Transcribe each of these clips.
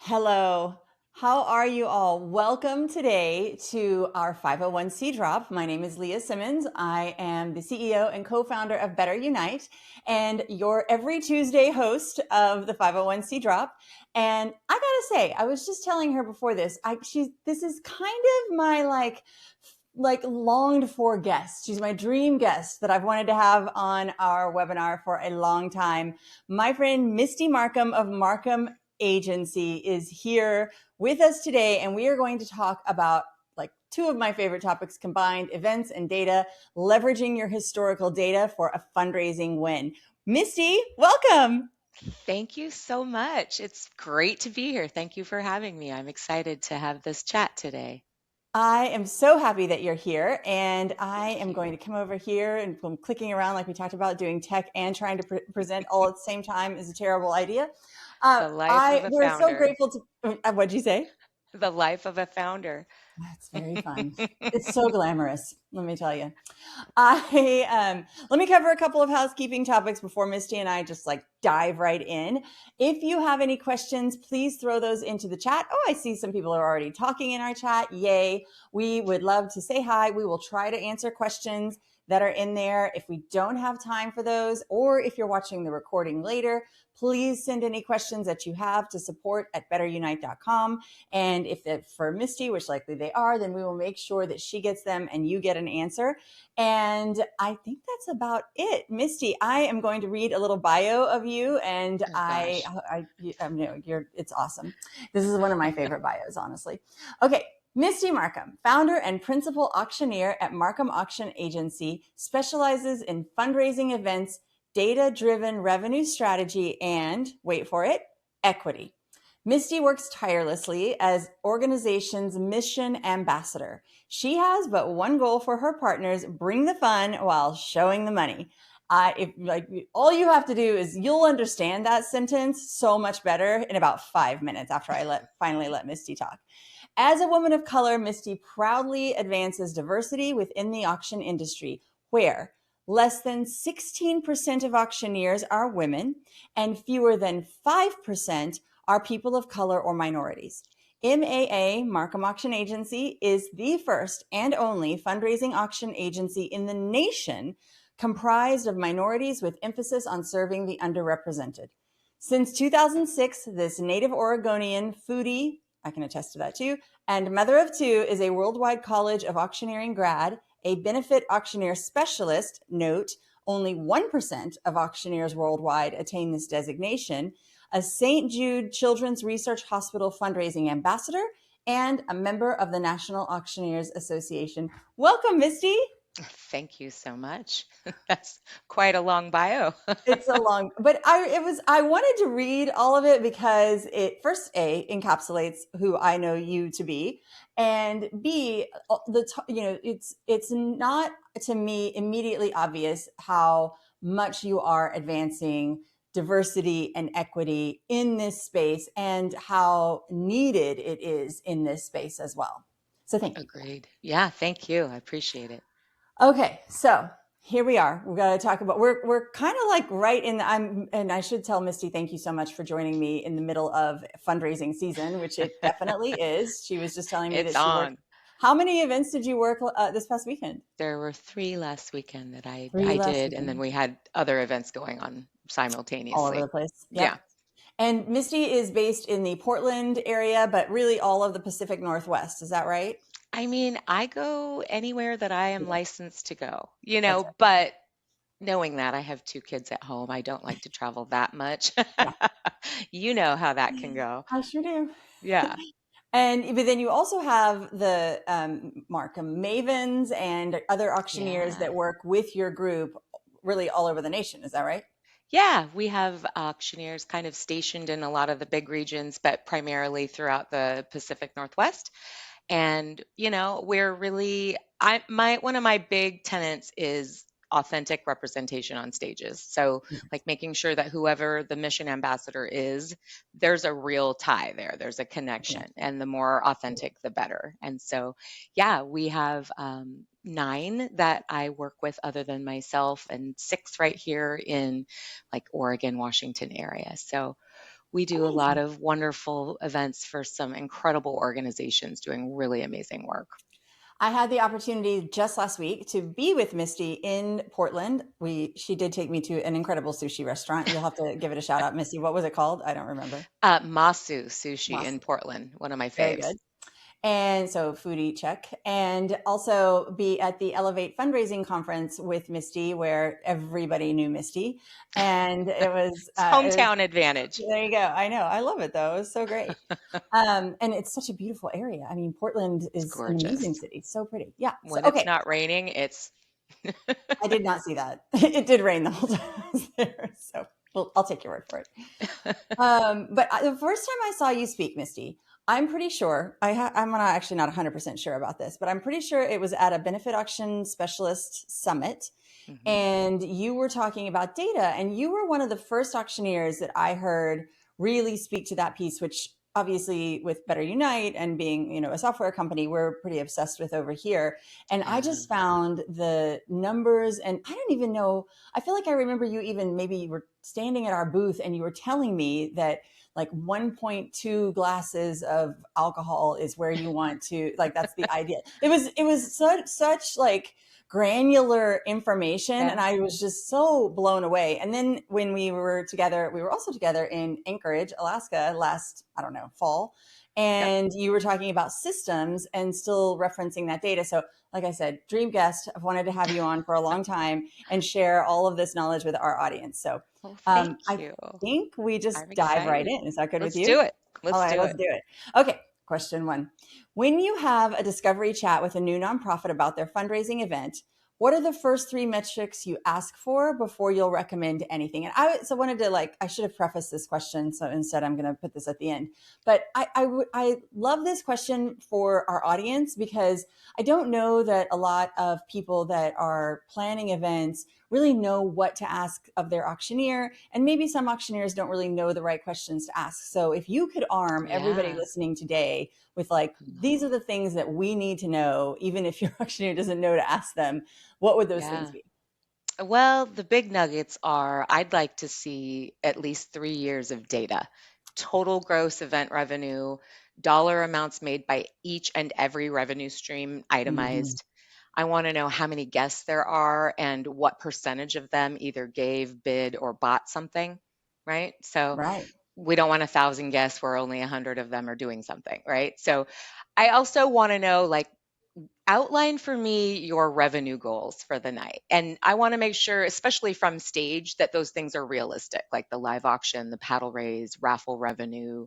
Hello. How are you all? Welcome today to our 501c drop. My name is Leya Simmons. I am the CEO and co-founder of BetterUnite and your every Tuesday host of the 501c drop. And I gotta say, I was just telling her before this, this is kind of my like longed for guest. She's my dream guest that I've wanted to have on our webinar for a long time. My friend Misty Marquam of Marquam Agency is here with us today, and we are going to talk about like two of my favorite topics combined: events and data, leveraging your historical data for a fundraising win. Misty, welcome. Thank you so much. It's great to be here. Thank you for having me. I'm excited to have this chat today. I am so happy that you're here, and I Thank am going you. to come over here and I'm clicking around like we talked about. Doing tech and trying to present all at the same time is a terrible idea. The life of a We're so founder. grateful to. What'd you say? The life of a founder. That's very fun. It's so glamorous, let me tell you. Let me cover a couple of housekeeping topics before Misty and I just like dive right in. If you have any questions, please throw those into the chat. Oh, I see some people are already talking in our chat. Yay. We would love to say hi. We will try to answer questions that are in there. If we don't have time for those, or if you're watching the recording later, please send any questions that you have to support@betterunite.com. And if it's for Misty, which likely they are, then we will make sure that she gets them and you get an answer. And I think that's about it. Misty, I am going to read a little bio of you, and Oh gosh. it's awesome. This is one of my favorite bios, honestly. Okay. Misty Marquam, founder and principal auctioneer at Marquam Auction Agency, specializes in fundraising events, data-driven revenue strategy, and, wait for it, equity. Misty works tirelessly as organization's mission ambassador. She has but one goal for her partners: bring the fun while showing the money. If like all you have to do is you'll understand that sentence so much better in about 5 minutes after I finally let Misty talk. As a woman of color, Misty proudly advances diversity within the auction industry, where less than 16% of auctioneers are women and fewer than 5% are people of color or minorities. MAA, Marquam Auction Agency, is the first and only fundraising auction agency in the nation comprised of minorities with emphasis on serving the underrepresented. Since 2006, this native Oregonian foodie, I can attest to that too, and mother of two, is a Worldwide College of Auctioneering grad, a benefit auctioneer specialist. Note, only 1% of auctioneers worldwide attain this designation, a St. Jude Children's Research Hospital fundraising ambassador, and a member of the National Auctioneers Association. Welcome, Misty. Thank you so much. That's quite a long bio. It's a long, but I wanted to read all of it because it first A encapsulates who I know you to be, and B, it's not to me immediately obvious how much you are advancing diversity and equity in this space and how needed it is in this space as well. So thank you. Agreed. Yeah, thank you. I appreciate it. Okay, so here we are. We've got to talk about we're kind of like right in the I'm and I should tell Misty thank you so much for joining me in the middle of fundraising season, which it definitely is. She was just telling me It's that she worked. on. How many events did you work this past weekend? There were three last weekend that I Three I last did, and then weekend, we had other events going on all over simultaneously. the place. Yep. Yeah. And Misty is based in the Portland area, but really all of the Pacific Northwest. Is that right? I mean, I go anywhere that I am Yeah, licensed to go, that's right. but knowing that I have two kids at home, I don't like to travel that much. Yeah, You know how that can go. I sure do. Yeah. And but then you also have the Markham Mavens and other auctioneers Yeah. that work with your group really all over the nation. Is that right? Yeah, we have auctioneers kind of stationed in a lot of the big regions, but primarily throughout the Pacific Northwest. And, we're really I my one of my big tenets is authentic representation on stages. So, like making sure that whoever the mission ambassador is, there's a real tie there. There's a Yeah. connection, and the more authentic, the better. And so, yeah, we have 9 that I work with other than myself, and 6 right here in like Oregon, Washington area. So We do a lot Amazing. of wonderful events for some incredible organizations doing really amazing work. I had the opportunity just last week to be with Misty in Portland. She did take me to an incredible sushi restaurant. You'll have to give it a shout out, Misty. What was it called? I don't remember. Masu Sushi in Masu. Portland, one of my Very faves. good. And so foodie check. And also be at the Elevate fundraising conference with Misty, where everybody knew Misty. And It's hometown advantage. there you go. I know. I love it though. It was so great. And it's such a beautiful area. I mean, Portland It's is an amazing gorgeous. city. So pretty. Yeah. So, When it's okay. not raining, it's I did not see that. It did rain the whole time I was there. So well, I'll take your word for it. The first time I saw you speak, Misty, I'm pretty sure I'm not actually not 100% sure about this, but I'm pretty sure it was at a benefit auction specialist summit, Mhm. and you were talking about data, and you were one of the first auctioneers that I heard really speak to that piece, which obviously with BetterUnite and being, a software company, we're pretty obsessed with over here. And I Yeah. just found the numbers, and I don't even know, I feel like I remember you even, maybe you were standing at our booth and you were telling me that like 1.2 glasses of alcohol is where you want to, like, that's the idea. It was such like granular information, Yeah. and I was just so blown away. And then when we were together, we were also together in Anchorage, Alaska last, I don't know, fall, Yep. and you were talking about systems and still referencing that data. So like I said, dream guest. I've wanted to have you on for a long time and share all of this knowledge with our audience. So Well, thank I you. think we I'm just dive right excited. in. Is that good with Let's you? do it. All Let's right, do let's it. do it. Okay, question one. When you have a discovery chat with a new nonprofit about their fundraising event, what are the first three metrics you ask for before you'll recommend anything? And I wanted to, like, I should have prefaced this question, so instead I'm going to put this at the end. But I love this question for our audience because I don't know that a lot of people that are planning events really know what to ask of their auctioneer. And maybe some auctioneers don't really know the right questions to ask. So if you could arm everybody Yeah. listening today with, like, these are the things that we need to know, even if your auctioneer doesn't know to ask them, what would those things Yeah. be? Well, the big nuggets are I'd like to see at least 3 years of data, total gross event revenue, dollar amounts made by each and every revenue stream Mhm. itemized. I want to know how many guests there are and what percentage of them either gave, bid, or bought something, right? So Right. we don't want 1,000 guests where only 100 of them are doing something, right? So I also want to know, like, outline for me your revenue goals for the night. And I want to make sure, especially from stage, that those things are realistic, like the live auction, the paddle raise, raffle revenue,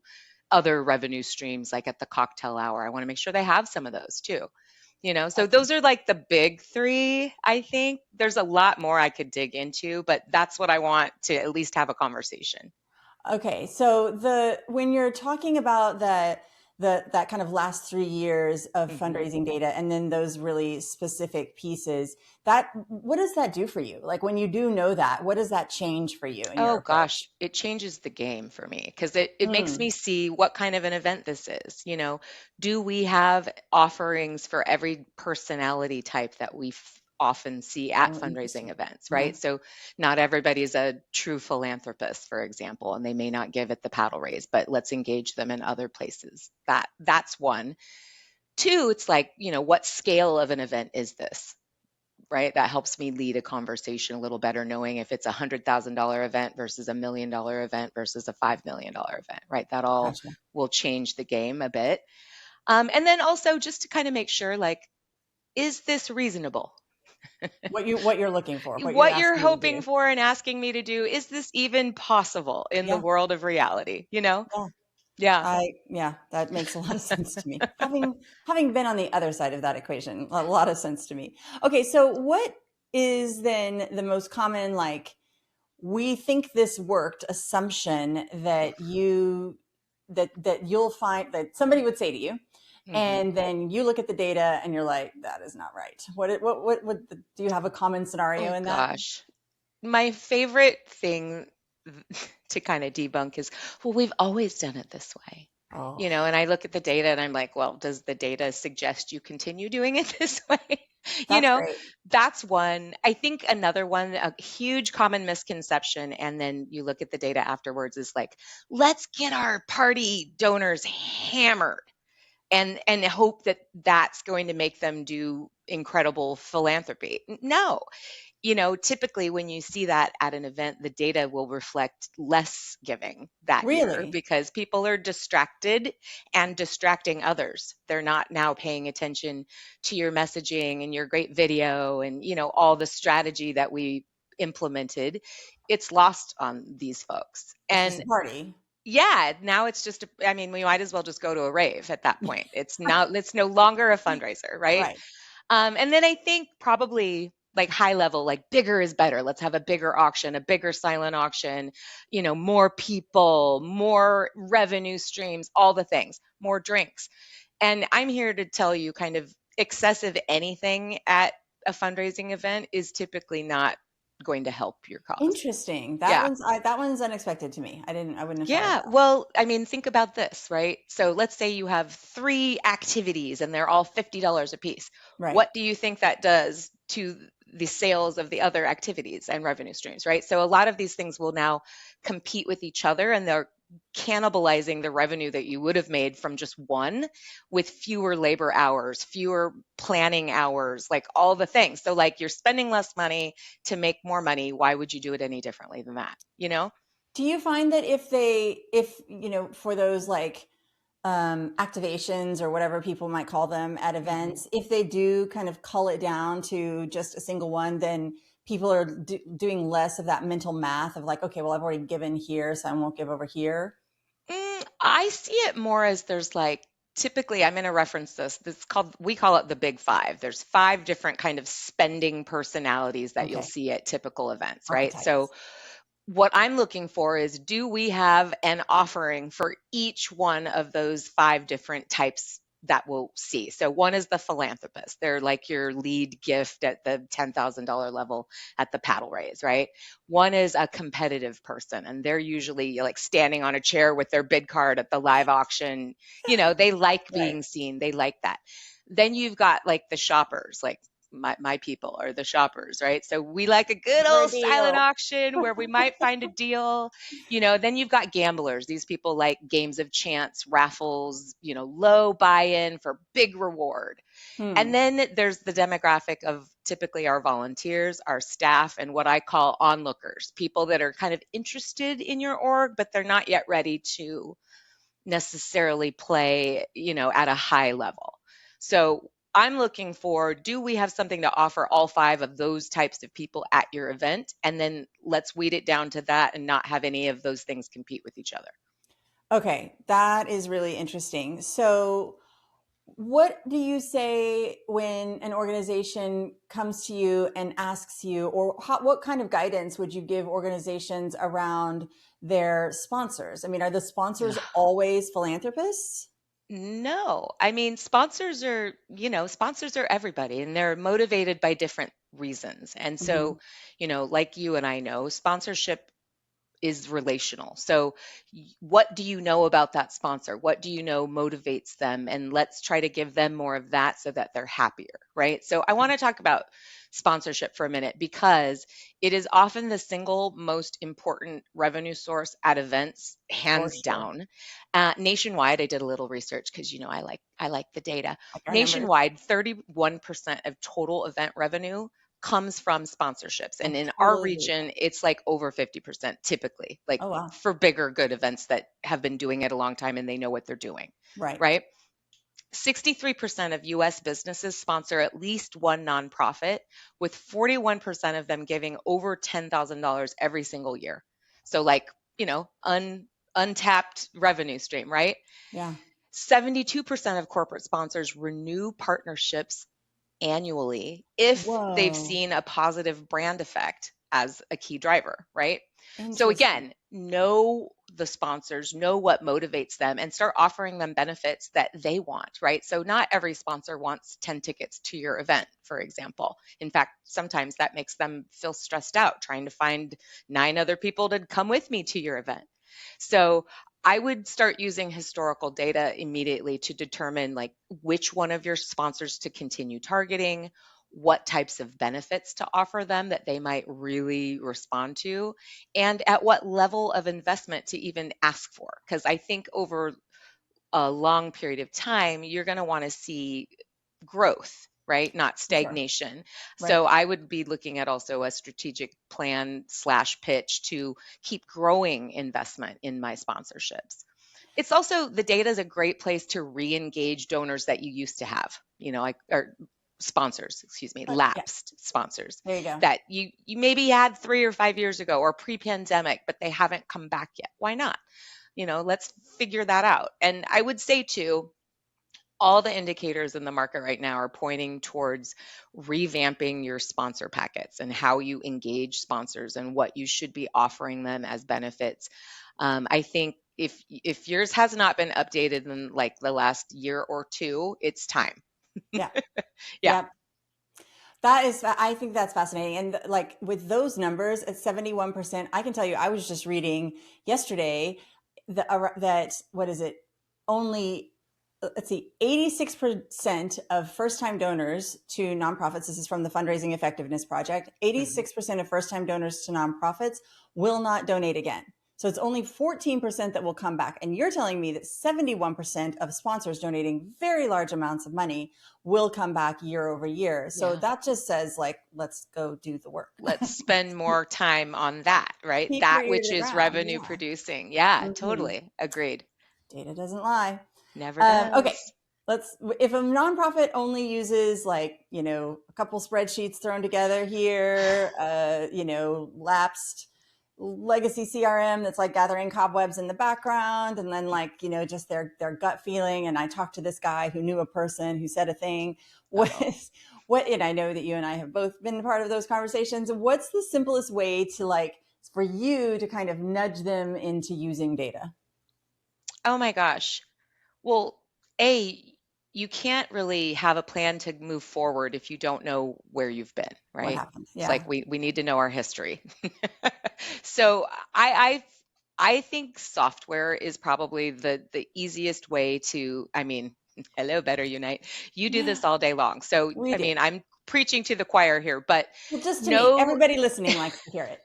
other revenue streams, like at the cocktail hour. I want to make sure they have some of those too. So Okay. those are like the big three, I think. There's a lot more I could dig into, but that's what I want to at least have a conversation. Okay, so the when you're talking about that kind of last 3 years of Mhm. fundraising data, and then those really specific pieces, that what does that do for you? Like when you do know that, what does that change for you in your Oh approach? gosh, it changes the game for me because it makes me Mm, see what kind of an event this is. Do we have offerings for every personality type that we often see at oh, fundraising interesting. events, Yeah. right? So not everybody's a true philanthropist, for example, and they may not give at the paddle raise, but let's engage them in other places. That's one. Two, it's like, what scale of an event is this? Right? That helps me lead a conversation a little better, knowing if it's $100,000 event versus $1 million event versus a $5 million event, right? That all Gotcha. will change the game a bit. And then also just to kind of make sure, like, is this reasonable? What you're looking for, what you're What you're asking me to hoping do. for and asking me to do, is this even possible in the Yeah. world of reality? Yeah. Yeah. Yeah, that makes a lot of sense to me. Having been on the other side of that equation, a lot of sense to me. Okay, so what is then the most common, like, we think this worked assumption that you'll find that somebody would say to you, Hmm. and then you look at the data and you're like, that is not right. Do you have a common scenario Oh in that? gosh. My favorite thing to kind of debunk is, well, we've always done it this way. Oh, And I look at the data and I'm like, well, does the data suggest you continue doing it this way? you that's know, great. that's one. I think another one, a huge common misconception, and then you look at the data afterwards, is like, let's get our party donors hammered and hope that that's going to make them do incredible philanthropy. No, typically when you see that at an event, the data will reflect less giving that year Really? because people are distracted and distracting others. They're not now paying attention to your messaging and your great video and, all the strategy that we implemented. It's lost on these folks. It's just And a party. yeah, now it's just, I mean, we might as well just go to a rave at that point. It's no longer a fundraiser, right? Right. And then I think probably like high level, like bigger is better. Let's have a bigger auction, a bigger silent auction, more people, more revenue streams, all the things, more drinks. And I'm here to tell you kind of excessive anything at a fundraising event is typically not going to help your cause. Interesting. Yeah. That one's unexpected to me. I wouldn't have thought of Yeah, that. well, I mean, think about this, right? So let's say you have three activities and they're all $50 a piece. Right. What do you think that does to the sales of the other activities and revenue streams, right? So a lot of these things will now compete with each other and they're cannibalizing the revenue that you would have made from just one with fewer labor hours, fewer planning hours, like all the things. So like you're spending less money to make more money. Why would you do it any differently than that? You know? Do you find that if for those like activations or whatever people might call them at Mhm. events, if they do kind of cull it down to just a single one, then people are doing less of that mental math of like, okay, well, I've already given here, so I won't give over here. I see it more as there's like typically I'm going to reference this. We call it the big five. There's five different kind of spending personalities that you'll Okay, see at typical events, right? So archetypes. what I'm looking for is do we have an offering for each one of those five different types that we'll see? So one is the philanthropist. They're like your lead gift at the $10,000 level at the paddle raise, right? One is a competitive person, and they're usually like standing on a chair with their bid card at the live auction. They like Right. being seen, they like that. Then you've got like the shoppers, like my people are the shoppers, right? So we like a good For a old silent deal. auction where we might find a deal. Then you've got gamblers. These people like games of chance, raffles, low buy-in for big reward. And Hmm. then there's the demographic of typically our volunteers, our staff, and what I call onlookers, people that are kind of interested in your org, but they're not yet ready to necessarily play, at a high level. So I'm looking for, do we have something to offer all five of those types of people at your event? And then let's weed it down to that and not have any of those things compete with each other. Okay, that is really interesting. So, what do you say when an organization comes to you and asks you, or what kind of guidance would you give organizations around their sponsors? I mean, are the sponsors always philanthropists? No, I mean, sponsors are everybody and they're motivated by different reasons. And Hmm. so, like you and I know, sponsorship is relational. So, what do you know about that sponsor? What do you know motivates them? And let's try to give them more of that so that they're happier, right? So, I want to talk about sponsorship for a minute because it is often the single most important revenue source at events, For hands sure. down. Nationwide, I did a little research because I like the data. Like our numbers. Nationwide, 31% of total event revenue comes from sponsorships. I And in our totally agree with region, it's like over 50% typically, like that. Oh, wow. for bigger good events that have been doing it a long time and they know what they're doing, Right. right? 63% of US businesses sponsor at least one nonprofit, with 41% of them giving over $10,000 every single year. So, like, untapped revenue stream, right? Yeah. 72% of corporate sponsors renew partnerships annually if they've Whoa. seen a positive brand effect as a key driver, right? So Interesting. again, know the sponsors, know what motivates them, and start offering them benefits that they want, right? So not every sponsor wants 10 tickets to your event, for example. In fact, sometimes that makes them feel stressed out trying to find 9 other people to come with me to your event. So I would start using historical data immediately to determine like which one of your sponsors to continue targeting, what types of benefits to offer them that they might really respond to, and at what level of investment to even ask for. Because I think over a long period of time, you're going to want to see growth, right? Not For sure. stagnation. Right. So I would be looking at also a strategic plan slash pitch to keep growing investment in my sponsorships. It's also the data is a great place to re-engage donors that you used to have, like or sponsors, excuse me, Yeah. lapsed sponsors There you go. that you maybe had 3 or 5 years ago or pre-pandemic, but they haven't come back yet. Why not? Let's figure that out. And I would say too, all the indicators in the market right now are pointing towards revamping your sponsor packets and how you engage sponsors and what you should be offering them as benefits. I think if yours has not been updated in like the last year or two, it's time. Yeah. Yeah. Yeah. That is, I think that's fascinating. And like with those numbers at 71%, I can tell you, I was just reading yesterday that, what is it? Only, let's see, 86% of first time donors to nonprofits, this is from the Fundraising Effectiveness Project, Mhm. 86% of first time donors to nonprofits will not donate again. So it's only 14% that will come back. And you're telling me that 71% of sponsors donating very large amounts of money will come back year over year. So Yeah. that just says, like, let's go do the work. Let's spend more time on that, right? Keep your That ear to which the is ground. revenue Yeah. producing. Yeah, Hmm. totally. Agreed. Data doesn't lie. Never Okay. does. If a nonprofit only uses, like, a couple spreadsheets thrown together here, lapsed legacy CRM that's like gathering cobwebs in the background, and then, like, just their gut feeling. And I talked to this guy who knew a person who said a thing. What Uh-oh. and I know that you and I have both been part of those conversations. What's the simplest way to, like, for you to kind of nudge them into using data? Oh my gosh. Well, you can't really have a plan to move forward if you don't know where you've been, What right? happens? It's Yeah. like we need to know our history. So I think software is probably the easiest way to, I mean, hello, BetterUnite. You do this all day long. So We I do. mean, I'm preaching to the choir here, but Well, just to me, no. everybody listening likes to hear it.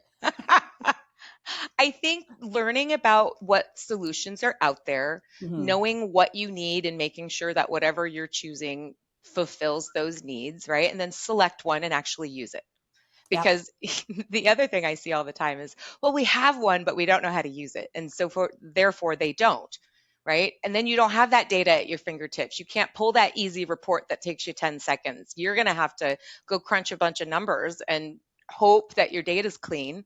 I think learning about what solutions are out there, Hmm. knowing what you need and making sure that whatever you're choosing fulfills those needs, right? And then select one and actually use it. Yep. Because the other thing I see all the time is, well, we have one, but we don't know how to use it. And so therefore they don't, right? And then you don't have that data at your fingertips. You can't pull that easy report that takes you 10 seconds. You're going to have to go crunch a bunch of numbers and hope that your data is clean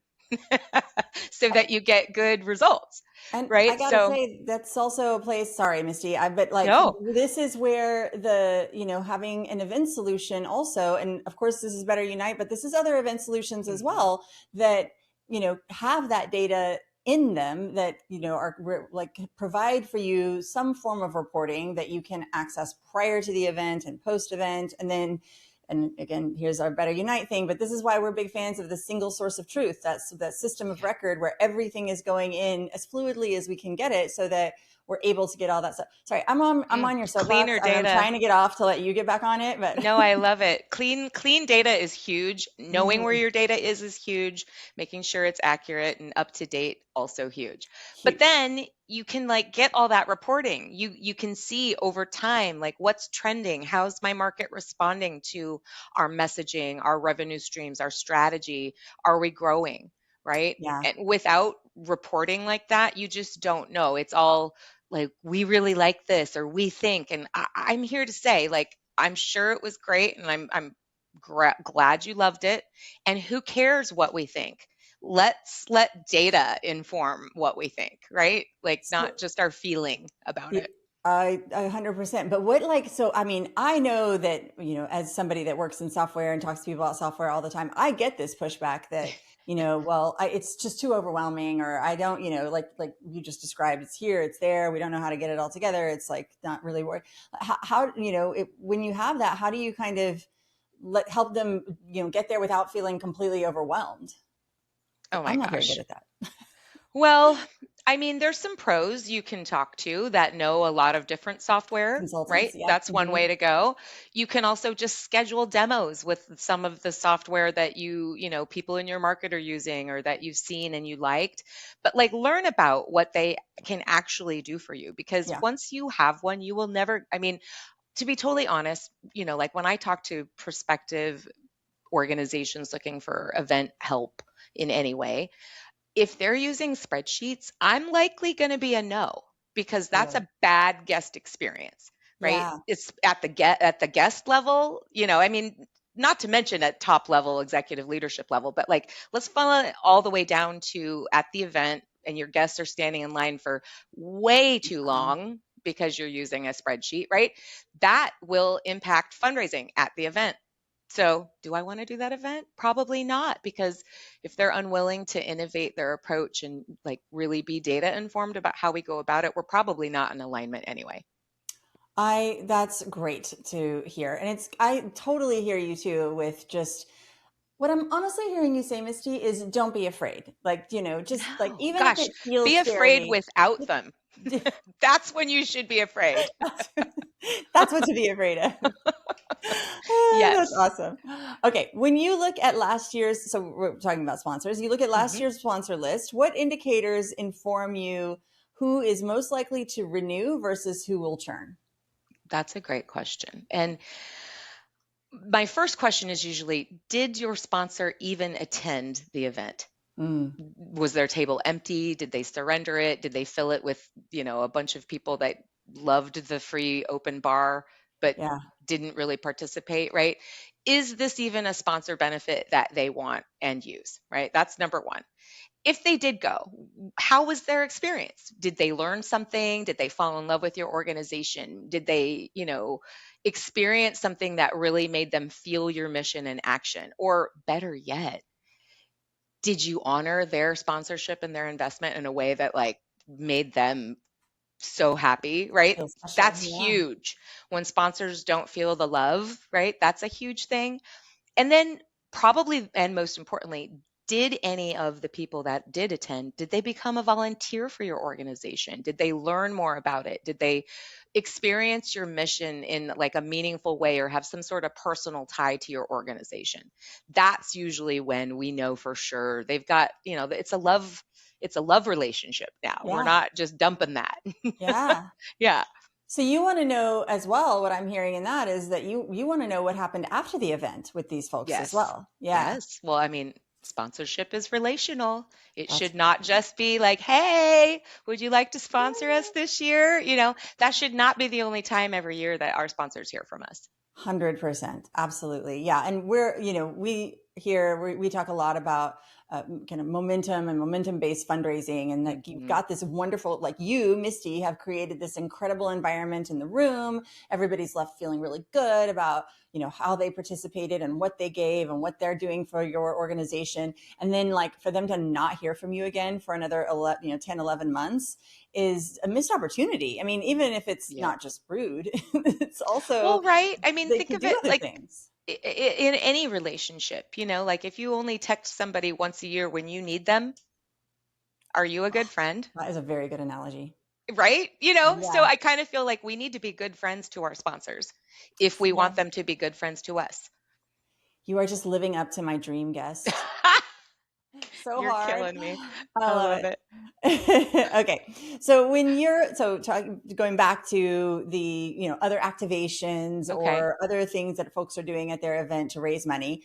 so that you get good results, And I right? gotta So, say, that's also a place. Sorry, Misty. But, like, no. this is where having an event solution also, and of course this is Better Unite, but this is other event solutions as Mhm. well that have that data in them that like provide for you some form of reporting that you can access prior to the event and post event, and then. And again, here's our Better Unite thing, but this is why we're big fans of the single source of truth. That's that system of Yeah. record where everything is going in as fluidly as we can get it, so that we're able to get all that stuff. Sorry, I'm on your soapbox, Cleaner and I'm data. trying to get off to let you get back on it, but No, I love it. Clean data is huge. Knowing where Mhm. your data is huge. Making sure it's accurate and up to date also huge. But Huge. then you can like get all that reporting. You can see over time like what's trending, how's my market responding to our messaging, our revenue streams, our strategy, are we growing, right? Yeah. And without reporting like that, you just don't know. It's all like we really like this or we think, and I'm here to say like I'm sure it was great, and I'm glad you loved it. And who cares what we think? Let's let data inform what we think, right? Like So not just our feeling about yeah, it. I 100%. But what, like, so I mean, I know that, as somebody that works in software and talks to people about software all the time, I get this pushback that, well, it's just too overwhelming, or I don't, like you just described, it's here, it's there, we don't know how to get it all together. It's like not really work. How when you have that, how do you kind of help them, get there without feeling completely overwhelmed? Oh I'm my not very good gosh. at that. Well, I mean, there's some pros you can talk to that know a lot of different software, right? Consultants. Yep. That's one way to go. You can also just schedule demos with some of the software that people in your market are using or that you've seen and you liked. But like learn about what they can actually do for you because Yeah. once you have one, you will never, I mean, to be totally honest, like when I talk to prospective organizations looking for event help in any way, if they're using spreadsheets, I'm likely going to be a no because that's Really. a bad guest experience, right? Yeah. It's at the guest level, I mean, not to mention at top level executive leadership level, but like let's funnel it all the way down to at the event and your guests are standing in line for way too Time. long because you're using a spreadsheet, right? That will impact fundraising at the event. So, do I want to do that event? Probably not, because if they're unwilling to innovate their approach and like really be data informed about how we go about it, we're probably not in alignment anyway. That's great to hear. And I totally hear you too with just what I'm honestly hearing you say, Misty, is don't be afraid. Like, just like No, even if gosh, it feels be afraid scary, without them. That's when you should be afraid. that's what to be afraid of. That's Yes. awesome. Okay, when you look at last year's, so we're talking about sponsors, you look at last Mhm. year's sponsor list, what indicators inform you who is most likely to renew versus who will churn? That's a great question. And my first question is usually, did your sponsor even attend the event? Mm, Was their table empty? Did they surrender it? Did they fill it with, a bunch of people that loved the free open bar but yeah, didn't really participate, right? Is this even a sponsor benefit that they want and use, right? That's number one. If they did go, how was their experience? Did they learn something? Did they fall in love with your organization? Did they, experience something that really made them feel your mission in action? Or better yet, did you honor their sponsorship and their investment in a way that like made them so happy, right? feel special. That's Yeah, huge. When sponsors don't feel the love, right? That's a huge thing. And then probably and most importantly, did any of the people that did attend, did they become a volunteer for your organization? Did they learn more about it? Did they experience your mission in like a meaningful way or have some sort of personal tie to your organization? That's usually when we know for sure they've got, it's a love relationship now. We're yeah, not just dumping that. yeah. Yeah. So you want to know as well, what I'm hearing in that is that you want to know what happened after the event with these folks as Yes. well. Yeah. Yes. Well, I mean, sponsorship is relational. It That's should not just be like, hey, would you like to sponsor us this year? That should not be the only time every year that our sponsors hear from us. 100%. Absolutely. Yeah. And we here, we talk a lot about kind of momentum and momentum based fundraising. And that you've Mhm. got this wonderful, like you, Misty, have created this incredible environment in the room. Everybody's left feeling really good about, how they participated and what they gave and what they're doing for your organization. And then like for them to not hear from you again for another 11, 10, 11 months is a missed opportunity. I mean, even if it's Yep. not just rude, it's also Well, right. I mean, they think could of do it other like things. in any relationship, like if you only text somebody once a year when you need them, are you a Oh, good friend? that is a very good analogy. Right? So Yeah. I kind of feel like we need to be good friends to our sponsors if we Yeah. want them to be good friends to us. You are just living up to my dream guest. So You're hard. killing me. I I love love it. it. Okay. So going back to the, other activations Okay. or other things that folks are doing at their event to raise money,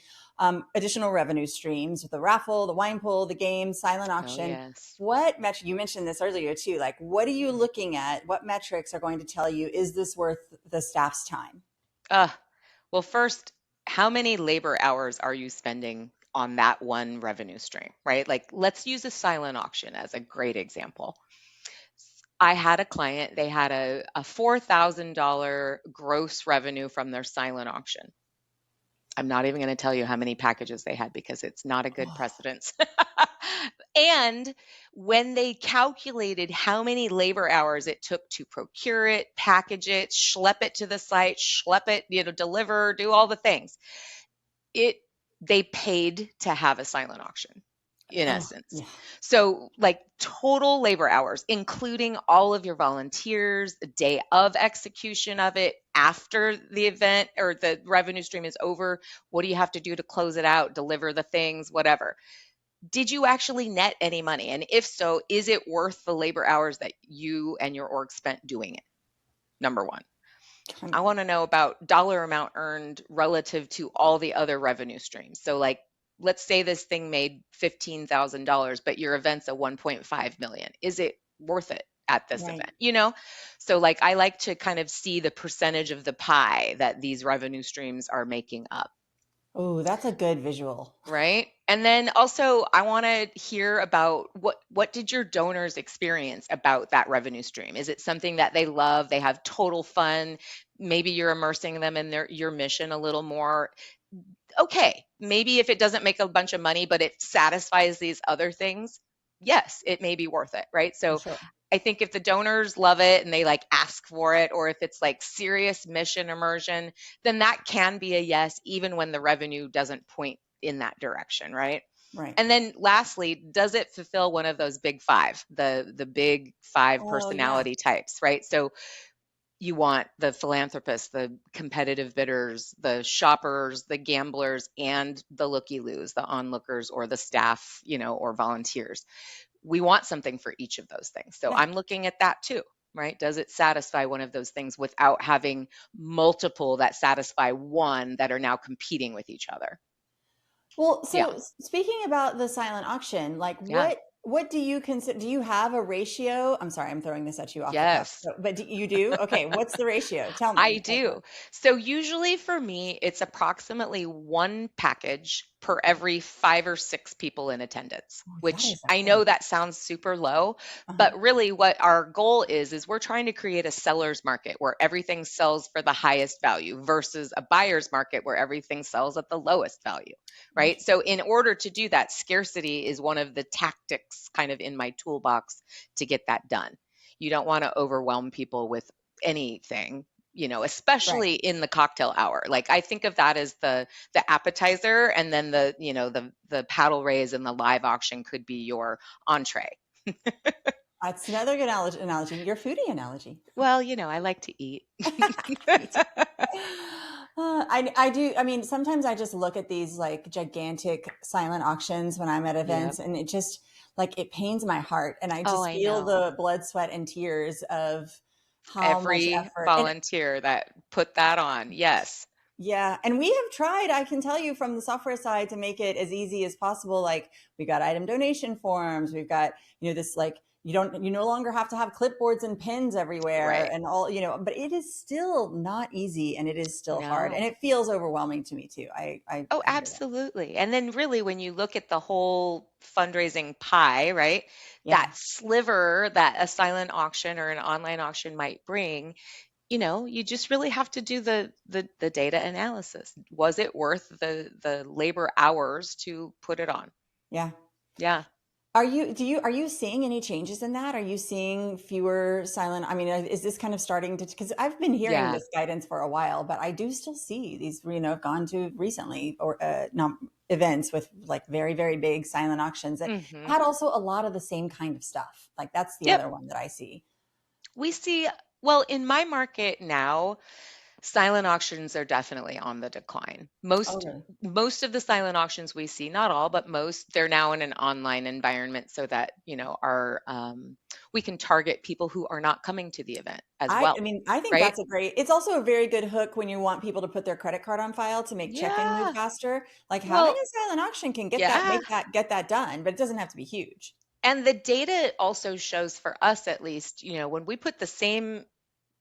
additional revenue streams with the raffle, the wine pool, the game, silent Oh, auction. yes. What metric, you mentioned this earlier too, like what are you looking at? What metrics are going to tell you, is this worth the staff's time? Uh, well, first, how many labor hours are you spending on that one revenue stream, right? Like, let's use a silent auction as a great example. I had a client, they had a $4,000 gross revenue from their silent auction. I'm not even going to tell you how many packages they had because it's not a good precedence. And when they calculated how many labor hours it took to procure it, package it, schlep it to the site, schlep it, deliver, do all the things, it they paid to have a silent auction. in Oh, essence. yeah. So, like total labor hours, including all of your volunteers, the day of execution of it, after the event or the revenue stream is over, what do you have to do to close it out, deliver the things, whatever? Did you actually net any money? And if so, is it worth the labor hours that you and your org spent doing it? Number one. I want to know about dollar amount earned relative to all the other revenue streams. So like let's say this thing made $15,000, but your event's a 1.5 million. Is it worth it at this Right. event? You know? So like I like to kind of see the percentage of the pie that these revenue streams are making up. Oh, that's a good visual. Right. And then also I want to hear about what did your donors experience about that revenue stream? Is it something that they love? They have total fun. Maybe you're immersing them in your mission a little more. Okay, maybe if it doesn't make a bunch of money, but it satisfies these other things, yes, it may be worth it, right? For So sure. I think if the donors love it and they like ask for it, or if it's like serious mission immersion, then that can be a yes, even when the revenue doesn't point in that direction, right? Right. And then lastly, does it fulfill one of those big five, the big five Oh, yeah. personality types, right? So you want the philanthropists, the competitive bidders, the shoppers, the gamblers, and the looky-loos, the onlookers or the staff, or volunteers. We want something for each of those things. So Yeah. I'm looking at that too, right? Does it satisfy one of those things without having multiple that satisfy one that are now competing with each other? Well, Yeah. so speaking about the silent auction, like Yeah. what do you consider? Do you have a ratio? I'm sorry, I'm throwing this at you off the cuff, Yes. but you do? Okay, what's the ratio? Tell I me. do. So usually for me, it's approximately one package per every 5 or 6 people in attendance, Oh, that which is a I good. know that sounds super low, Uh-huh. but really what our goal is we're trying to create a seller's market where everything sells for the highest value versus a buyer's market where everything sells at the lowest value, right? Interesting. So in order to do that, scarcity is one of the tactics kind of in my toolbox to get that done. You don't want to overwhelm people with anything, Right. especially in the cocktail hour. Like I think of that as the appetizer, and then the paddle raise and the live auction could be your entree. That's another good analogy. Your foodie analogy. Well, I like to eat. Me too. I do. I mean, sometimes I just look at these like gigantic silent auctions when I'm at Yep. events, and it just like it pains my heart, and I Oh, just I feel know. the blood, sweat, and tears of how much Every effort. And volunteer that put that on. Yes. yeah, and we have tried, I can tell you from the software side, to make it as easy as possible. Like we got item donation forms, we've got, this like you no longer have to have clipboards and pins everywhere Right. and all, but it is still not easy and it is still hard and No. it feels overwhelming to me too. Oh, I hear that. absolutely. And then really when you look at the whole fundraising pie, right? That Yeah. sliver that a silent auction or an online auction might bring, you just really have to do the data analysis. Was it worth the labor hours to put it on? Yeah. Yeah. Are you seeing any changes in that? Are you seeing fewer silent? I mean, is this kind of starting to, because I've been hearing Yeah. this guidance for a while, but I do still see these, I've gone to recently or not events with like very, very big silent auctions that Mhm. had also a lot of the same kind of stuff. Like that's the Yep. other one that I see. We see, well, in my market now, silent auctions are definitely on the decline. Oh, Most really? most of the silent auctions we see, not all, but most, they're now in an online environment so that, our we can target people who are not coming to the event as I well, mean, I think right? that's a great, it's also a very good hook when you want people to put their credit card on file to make check-in move Yeah. faster. Like having Well, a silent auction can yeah. get that done, but it doesn't have to be huge. And the data also shows for us at least, when we put the same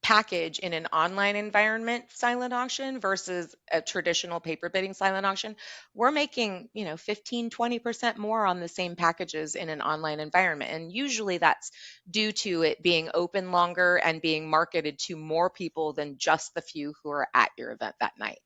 package in an online environment silent auction versus a traditional paper bidding silent auction, we're making, 15, 20% more on the same packages in an online environment. And usually that's due to it being open longer and being marketed to more people than just the few who are at your event that night,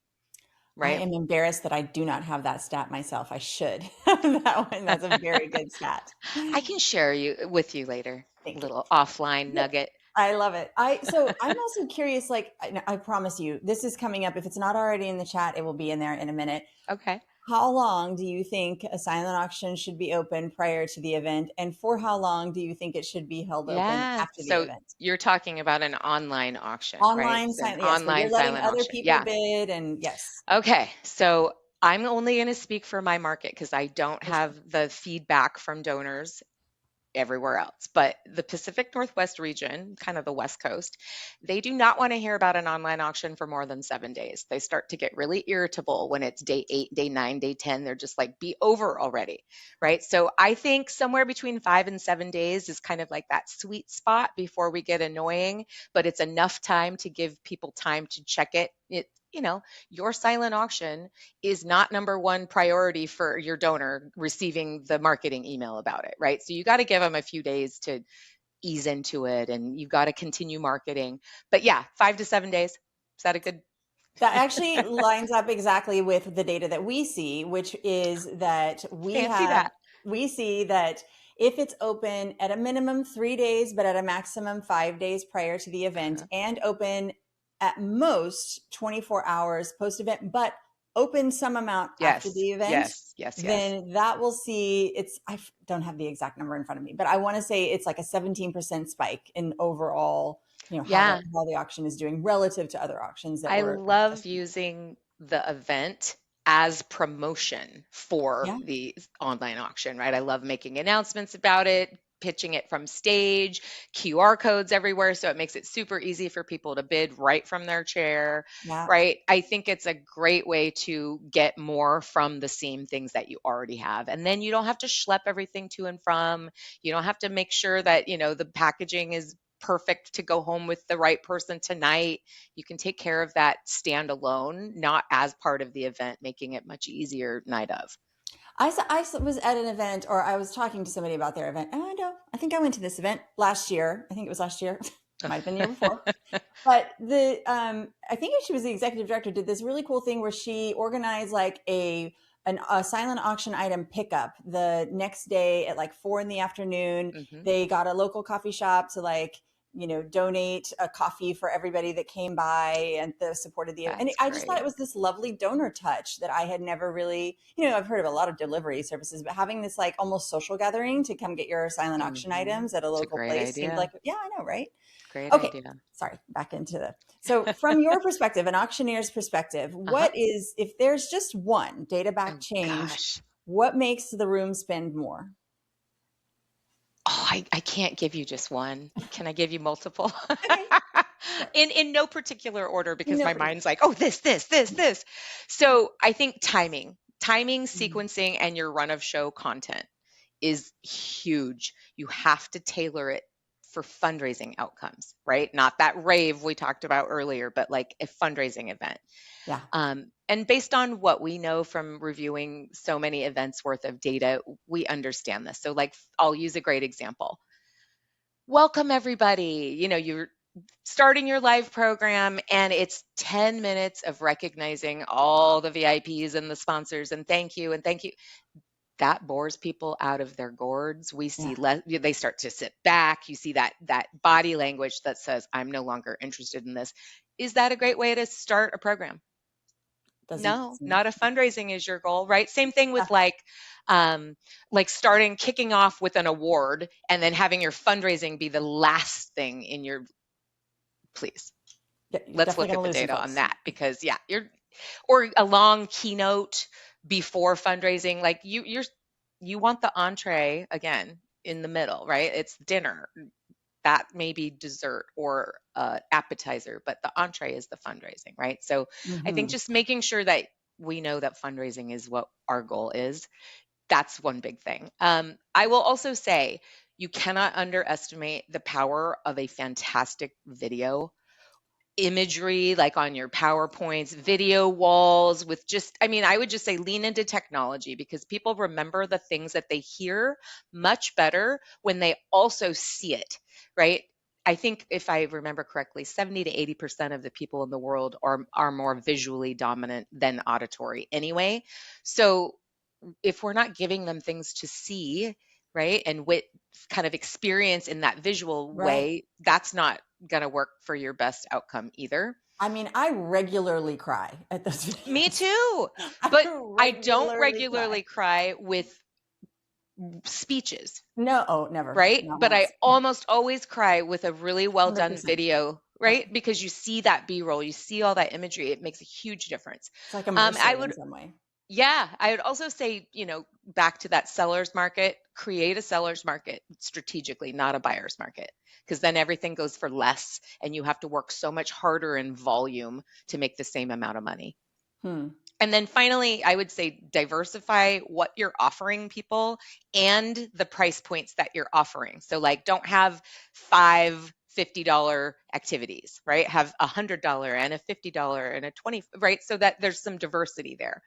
I right? am embarrassed that I do not have that stat myself. I should have that one. That's a very good stat. I can share with you later, Thank you. little offline Yeah, nugget. I love it. So I'm also curious, like I promise you, this is coming up. If it's not already in the chat, it will be in there in a minute. Okay. how long do you think a silent auction should be open prior to the event? And for how long do you think it should be held open Yeah. after the So event? you're talking about an online auction, right? Online So an silent, yes, where you're online letting silent other auction. people Yeah. bid and yes, Okay. So I'm only going to speak for my market because I don't for sure. have the feedback from donors everywhere else. But the Pacific Northwest region, kind of the West Coast, they do not want to hear about an online auction for more than 7 days. They start to get really irritable when it's day 8, day 9, day 10. They're just like, be over already. Right. So I think somewhere between 5 and 7 days is kind of like that sweet spot before we get annoying, but it's enough time to give people time to check it. Your silent auction is not number one priority for your donor receiving the marketing email about it, right? So you got to give them a few days to ease into it and you've got to continue marketing. But yeah, 5 to 7 days. Is that a good? That actually lines up exactly with the data that we see, which is that Fancy that. we see that if it's open at a minimum 3 days, but at a maximum 5 days prior to the event, Uh-huh. and open at most 24 hours post event, but open some amount after Yes, the event, yes, yes, yes. then that will see don't have the exact number in front of me, but I want to say it's like a 17% spike in overall, Yeah, how the auction is doing relative to other auctions that I were love testing it. using the event as promotion for Yeah. the online auction, right? I love making announcements about it, pitching it from stage, QR codes everywhere. So it makes it super easy for people to bid right from their chair, Yeah. right? I think it's a great way to get more from the same things that you already have. And then you don't have to schlep everything to and from. You don't have to make sure that, the packaging is perfect to go home with the right person tonight. You can take care of that standalone, not as part of the event, making it much easier night of. Was at an event, or I was talking to somebody about their event. Oh, no, I think I went to this event last year. I think it was last year. Might have been the year before. But I think she was the executive director, did this really cool thing where she organized like a silent auction item pickup the next day at like 4 in the afternoon. Hmm. They got a local coffee shop to donate a coffee for everybody that came by and the supported the event. And That's I just thought it great. was this lovely donor touch that I had never really, I've heard of a lot of delivery services, but having this like almost social gathering to come get your silent auction Hmm. items at a It's a local great place seemed idea. like, yeah, I know, right? Great Okay, idea. sorry, back into so from your perspective, an auctioneer's perspective, Uh-huh. if there's just one data back Oh change, gosh. what makes the room spend more? Oh, I can't give you just one. Can I give you multiple? Okay, sure. In no particular order because No my particular. mind's like, oh, this. So I think timing, Mhm. sequencing, and your run of show content is huge. You have to tailor it for fundraising outcomes, right? Not that rave we talked about earlier, but like a fundraising event. Yeah. And based on what we know from reviewing so many events worth of data, we understand this. So, like, I'll use a great example. Welcome, everybody. You're starting your live program, and it's 10 minutes of recognizing all the VIPs and the sponsors, and thank you. That bores people out of their gourds. We Yeah. see less, they start to sit back. You see that body language that says, I'm no longer interested in this. Is that a great way to start a program? Doesn't No, seem. not if fundraising is your goal, right? Same thing Yeah. with kicking off with an award and then having your fundraising be the last thing in your, please. Yeah, you're Let's definitely look going at to the lose some data on folks. that because or a long keynote before fundraising. Like you want the entree again in the middle, right? It's dinner. That may be dessert or appetizer, but the entree is the fundraising, right? So I think Hmm. just making sure that we know that fundraising is what our goal is. That's one big thing. I will also say you cannot underestimate the power of a fantastic video imagery, like on your PowerPoints, video walls with I would just say lean into technology because people remember the things that they hear much better when they also see it, right? I think if I remember correctly, 70 to 80% of the people in the world are more visually dominant than auditory anyway. So if we're not giving them things to see, right? And with kind of experience in that visual Right. way, that's not going to work for your best outcome either. I mean, I regularly cry at those Me videos. too. I But I don't regularly cry. regularly cry with speeches, No, oh, never. right? Not But I once. almost always cry with a really well done 100%. video, Yep. right? Because you see that B-roll, you see all that imagery. It makes a huge difference. It's like I immersive in would some way. Yeah, I would also say, back to that seller's market, create a seller's market strategically, not a buyer's market, because then everything goes for less and you have to work so much harder in volume to make the same amount of money. Hmm. And then finally, I would say diversify what you're offering people and the price points that you're offering. So like don't have five $50 activities, right? Have $100 and a $50 and a 20, right? So that there's some diversity there.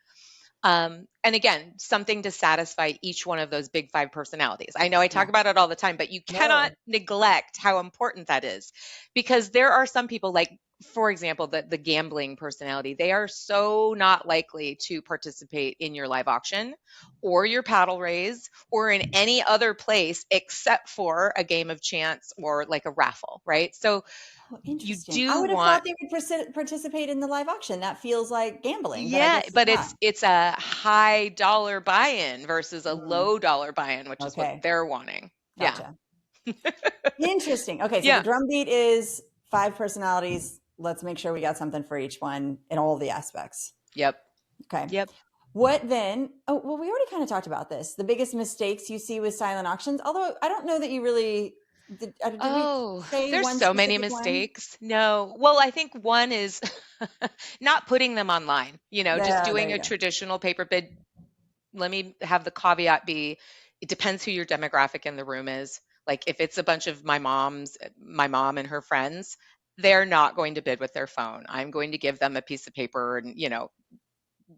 And again, something to satisfy each one of those big five personalities. I know I Yeah. talk about it all the time, but you cannot No. neglect how important that is because there are some people like, for example, the gambling personality, they are so not likely to participate in your live auction or your paddle raise or in any other place except for a game of chance or like a raffle, right? So Oh, you interesting. I do would have want thought they would participate in the live auction. That feels like gambling, but I Yeah, guess it's but not. it's a high dollar buy-in versus a Hmm. low dollar buy-in, which is what Okay. they're wanting. Yeah. Gotcha. Interesting. Okay. So the Yeah. drum beat is five personalities. Let's make sure we got something for each one in all the aspects. Yep. Okay. Yep. What then? Oh, well, we already kind of talked about this. The biggest mistakes you see with silent auctions, although I don't know that you really did we Oh, say there's one so many specific one? mistakes. No. Well, I think one is not putting them online, just There doing you a go. traditional paper bid. Let me have the caveat be, it depends who your demographic in the room is. Like if it's a bunch of my mom and her friends, they're not going to bid with their phone. I'm going to give them a piece of paper and,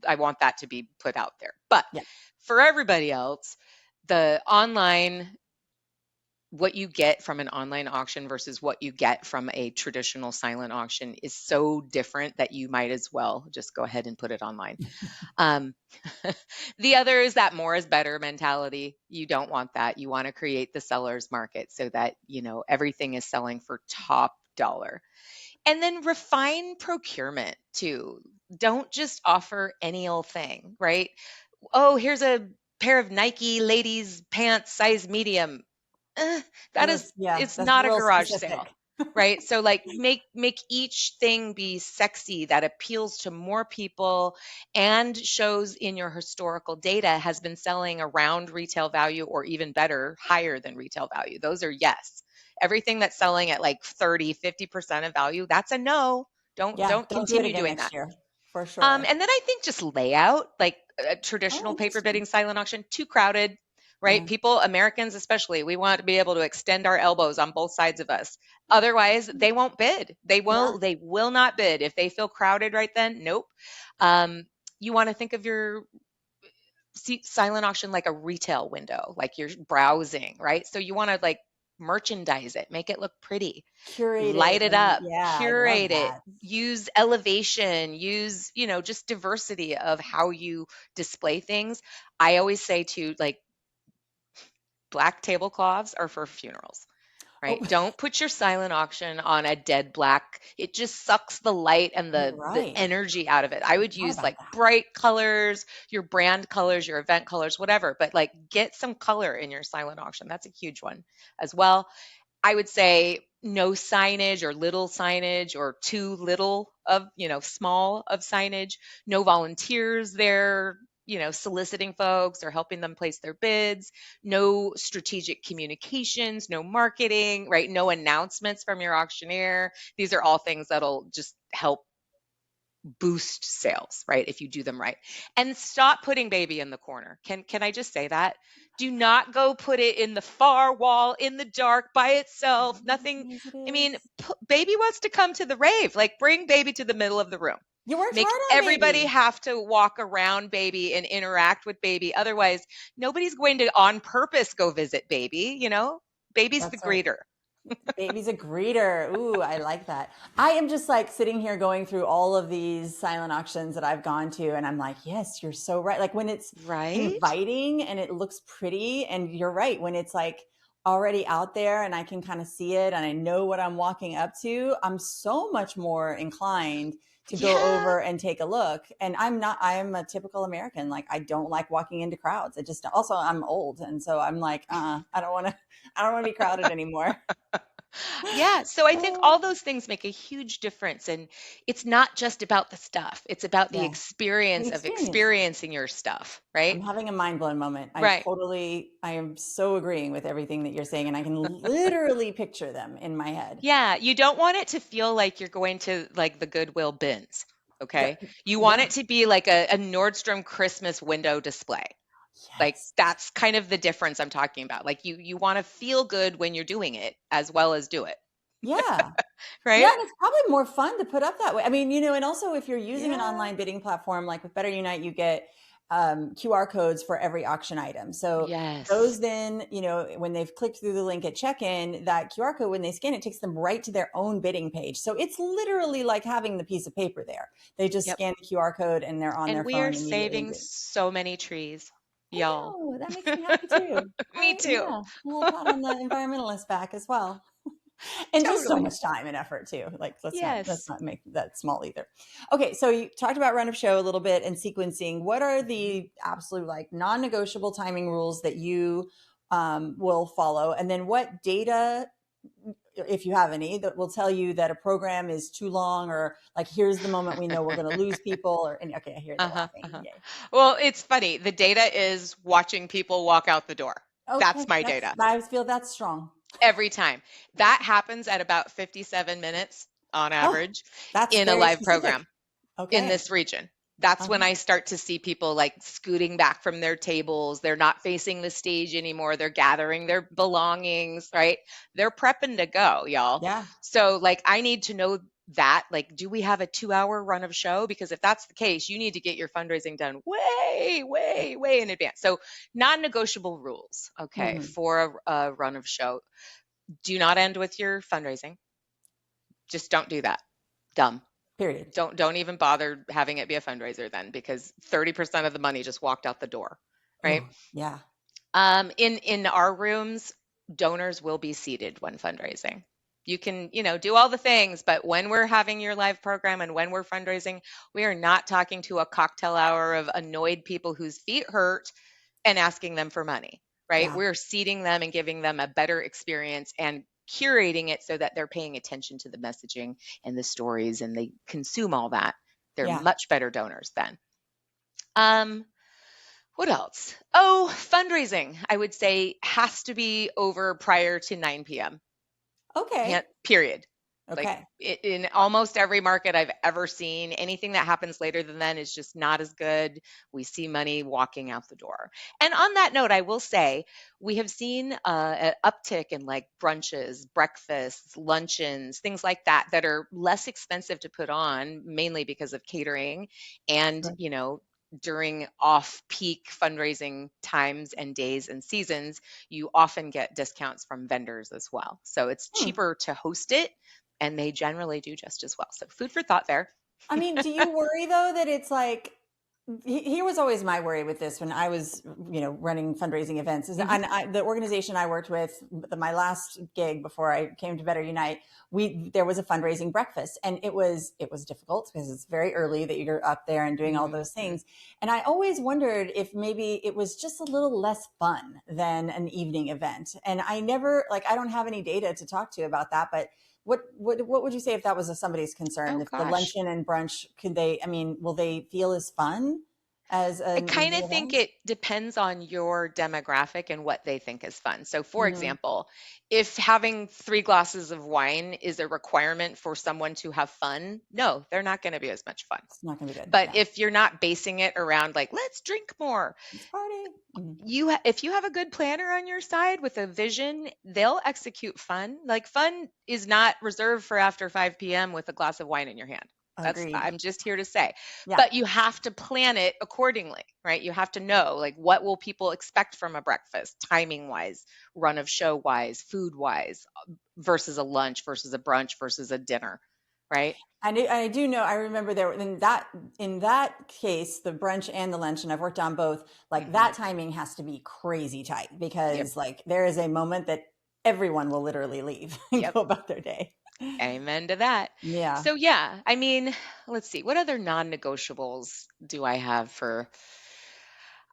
I want that to be put out there. But Yeah. for everybody else, the online, what you get from an online auction versus what you get from a traditional silent auction is so different that you might as well just go ahead and put it online. Um, the other is that more is better mentality. You don't want that. You want to create the seller's market so that, everything is selling for top dollar. And then refine procurement too. Don't just offer any old thing, right? Oh, here's a pair of Nike ladies pants size medium. Eh, that is Yeah, it's that's not a real garage sale, specific. right? So like make each thing be sexy that appeals to more people and shows in your historical data has been selling around retail value or even better, higher than retail value. Those are yes. Everything that's selling at like 30, 50% of value, that's a no. Don't Yeah, don't don't do it continue again doing that. next year for sure. And then I think just layout, like a Oh, traditional paper interesting. bidding silent auction, too crowded, right? Yeah. People, Americans especially, we want to be able to extend our elbows on both sides of us. Otherwise, they won't bid. Yeah. They will not bid if they feel crowded right then. Nope. Um, you want to think of your silent auction like a retail window, like you're browsing, right? So you want to like merchandise it, make it look pretty, Curate light it. it And up, yeah, I love curate it, that. use elevation, use, just diversity of how you display things. I always say to like black tablecloths are for funerals. Oh, Right? Don't put your silent auction on a dead black. It just sucks the light and you're the right. energy out of it. I would Thought use about like that. bright colors, your brand colors, your event colors, whatever, but like get some color in your silent auction. That's a huge one as well. I would say no signage or little signage or too little of, small of signage, no volunteers there, soliciting folks or helping them place their bids, no strategic communications, no marketing, right? No announcements from your auctioneer. These are all things that'll just help boost sales, right? If you do them right. And stop putting baby in the corner. Can I just say that? Do not go put it in the far wall in the dark by itself. Nothing. Yes, it I mean, is. baby wants to come to the rave. Like bring baby to the middle of the room. You worked Make hard on everybody baby. have to walk around baby and interact with baby. Otherwise, nobody's going to on purpose go visit baby, Baby's the That's right. greeter. Baby's a greeter. Ooh, I like that. I am just like sitting here going through all of these silent auctions that I've gone to, and I'm like, yes, you're so right. Like when it's Right? inviting and it looks pretty, and you're right, when it's like already out there and I can kind of see it and I know what I'm walking up to, I'm so much more inclined to go Yeah. over and take a look. And I am a typical American. Like I don't like walking into crowds. I just, also I'm old. And so I'm like, I don't want to, I don't want to be crowded anymore. Yeah, so I think Oh, all those things make a huge difference. And it's not just about the stuff, it's about the yeah. The experience of experience. experiencing your stuff, right? I'm having a mind blown moment. Right. I am so agreeing with everything that you're saying, and I can literally picture them in my head. Yeah, you don't want it to feel like you're going to like the Goodwill bins, okay? You want Yeah. it to be like a Nordstrom Christmas window display. Like Yes. that's kind of the difference I'm talking about. Like you want to feel good when you're doing it as well as do it, Yeah. Yeah, right? and it's probably more fun to put up that way. I mean, and also if you're using an Yeah. online bidding platform like with BetterUnite, you get QR codes for every auction item. So Yes. those then, when they've clicked through the link at check-in, that QR code, when they scan it, takes them right to their own bidding page. So it's literally like having the piece of paper there. They just Yep. scan the QR code and they're on And their we are phone immediately and saving bidding. so many trees, I y'all. know. That makes me happy too. Me Right? too. Yeah. A little pat on the environmentalist back as well. And just so Totally. much time and effort too. Like let's Yes. not make that small either. Okay, so you talked about run of show a little bit and sequencing. What are Mhm. the absolute like non-negotiable timing rules that you will follow? And then what data, if you have any, that will tell you that a program is too long, or like here's the moment we know we're going to lose people, or and okay, I hear the Uh-huh, laughing. uh-huh. Yay. Well, it's funny. The data is watching people walk out the door. That's Okay, my data I feel that's strong. every time. That happens at about 57 minutes on Oh, average that's in a very live specific. program in Okay. this region. That's when Uh-huh. I start to see people like scooting back from their tables. They're not facing the stage anymore. They're gathering their belongings, right? They're prepping to go, y'all. Yeah. So, like, I need to know that, like, do we have a 2 hour run of show? Because if that's the case, you need to get your fundraising done way, way, way in advance. So, non negotiable rules, okay, Hmm. for a run of show. Do not end with your fundraising. Just don't do that. Dumb. Period. Don't even bother having it be a fundraiser then because 30% of the money just walked out the door, right? Oh, yeah. In our rooms, donors will be seated when fundraising. You can, do all the things, but when we're having your live program and when we're fundraising, we are not talking to a cocktail hour of annoyed people whose feet hurt and asking them for money, right? Yeah. We're seating them and giving them a better experience and curating it so that they're paying attention to the messaging and the stories and they consume all that. They're Yeah. much better donors then. Um, what else? Oh, fundraising, I would say has to be over prior to 9 p.m. Okay. Period. Like Okay. in almost every market I've ever seen, anything that happens later than then is just not as good. We see money walking out the door. And on that note, I will say we have seen an uptick in like brunches, breakfasts, luncheons, things like that that are less expensive to put on, mainly because of catering and, Sure. during off peak fundraising times and days and seasons, you often get discounts from vendors as well. So it's Hmm. cheaper to host it and they generally do just as well. So food for thought there. I mean, do you worry though that it's like here was always my worry with this when I was, running fundraising events is Hmm. the organization I worked with, my last gig before I came to Better Unite, there was a fundraising breakfast and it was difficult because it's very early that you're up there and doing all Hmm. those things. And I always wondered if maybe it was just a little less fun than an evening event. And I never I don't have any data to talk to about that, but what would you say if that was somebody's concern? Oh If the gosh. luncheon and brunch, will they feel as fun as I an kind evening of think event? it depends on your demographic and what they think is fun. So, for Hmm. example, if having 3 glasses of wine is a requirement for someone to have fun, no, they're not going to be as much fun. It's not going to be good. But Yeah. if you're not basing it around like, let's drink more, It's a party. Mhm. if you have a good planner on your side with a vision, they'll execute fun. Like fun is not reserved for after 5 p.m. with a glass of wine in your hand. Agreed. I'm just here to say. Yeah. But you have to plan it accordingly, right? You have to know, like, what will people expect from a breakfast, timing wise, run of show wise, food wise, versus a lunch versus a brunch versus a dinner, right? I do know. I remember there in that case, the brunch and the lunch, and I've worked on both. Like that Hmm. timing has to be crazy tight Yep. because like there is a moment that everyone will literally leave and Yep. go about their day. Amen to that. Yeah. So yeah, I mean, let's see. What other non-negotiables do I have for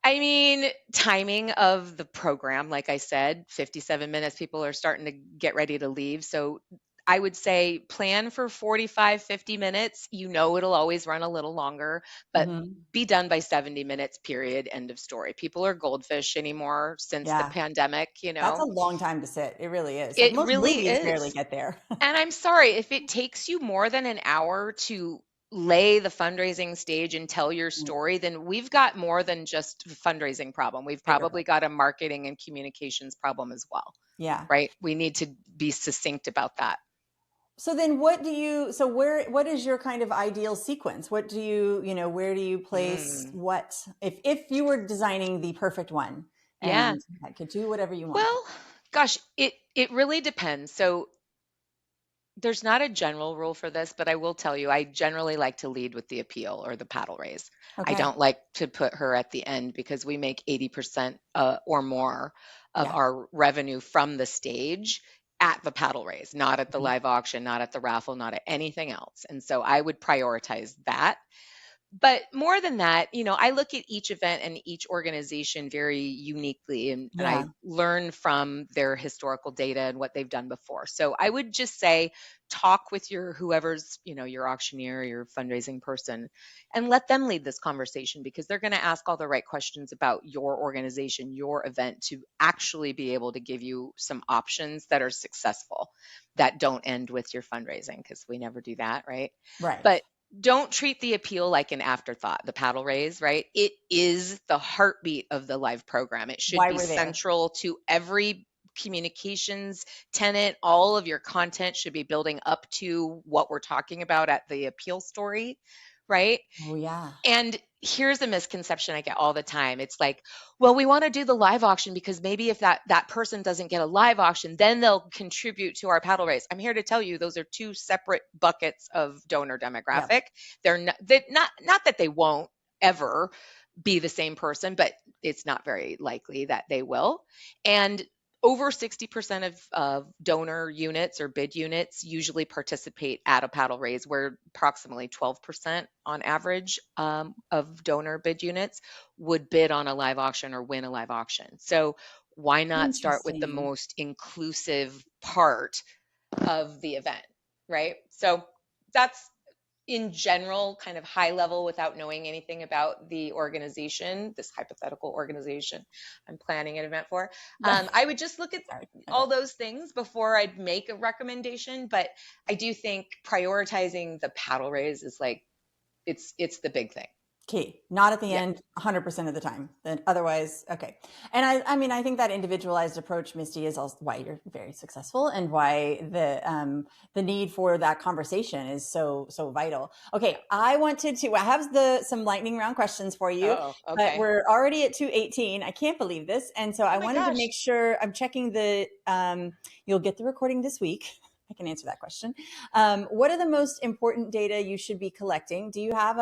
I mean, timing of the program, like I said, 57 minutes, people are starting to get ready to leave. So I would say plan for 45, 50 minutes. You know, it'll always run a little longer, but Hmm. be done by 70 minutes, period. End of story. People are goldfish anymore since the Yeah. pandemic, That's a long time to sit. It really is. Like It most really movies barely is. get there. And I'm sorry, if it takes you more than an hour to lay the fundraising stage and tell your story, then we've got more than just a fundraising problem. We've Bigger probably problem. got a marketing and communications problem as well, Yeah. right? We need to be succinct about that. So then what is your kind of ideal sequence? What do where do you place Mm, what if you were designing the perfect one yeah. and I could do whatever you wanted? Well, gosh, it really depends. So there's not a general rule for this, but I will tell you, I generally like to lead with the appeal or the paddle raise. I Okay. don't like to put her at the end because we make 80% or more of Yeah. our revenue from the stage at the paddle raise, not at the Mhm. live auction, not at the raffle, not at anything else. And so I would prioritize that. But more than that, I look at each event and each organization very uniquely, and I Yeah. learn from their historical data and what they've done before. So I would just say talk with your whoever's, your auctioneer, your fundraising person, and let them lead this conversation because they're going to ask all the right questions about your organization, your event to actually be able to give you some options that are successful that don't end with your fundraising because we never do that, right? Right. But don't treat the appeal like an afterthought, the paddle raise, right? It is the heartbeat of the live program. It should Why be we're there. central to every communications tenant. All of your content should be building up to what we're talking about at the appeal story, right? Oh yeah. And here's a misconception I get all the time. It's like, well, we want to do the live auction because maybe if that person doesn't get a live auction, then they'll contribute to our paddle race. I'm here to tell you those are two separate buckets of donor Yep. demographic. They're not that they won't ever be the same person, but it's not very likely that they will. And over 60% of donor units or bid units usually participate at a paddle raise, where approximately 12% on average of donor bid units would bid on a live auction or win a live auction. So why not start with the Interesting. most inclusive part of the event, right? So that's in general, kind of high level without knowing anything about the organization, this hypothetical organization I'm planning an event for. I would just look at Sorry. Okay. all those things before I'd make a recommendation. But I do think prioritizing the paddle raise is like it's the big thing. Key, not at the Yeah. end 100% of the time. Then otherwise, okay. And I mean, I think that individualized approach, Misty, is also why you're very successful and why the need for that conversation is so vital. Okay, I have some lightning round questions for you, Oh, but okay. we're already at 2:18. I can't believe this, and so Oh I my wanted to gosh. make sure I'm checking you'll get the recording this week. I can answer that question. What are the most important data you should be collecting? Do you have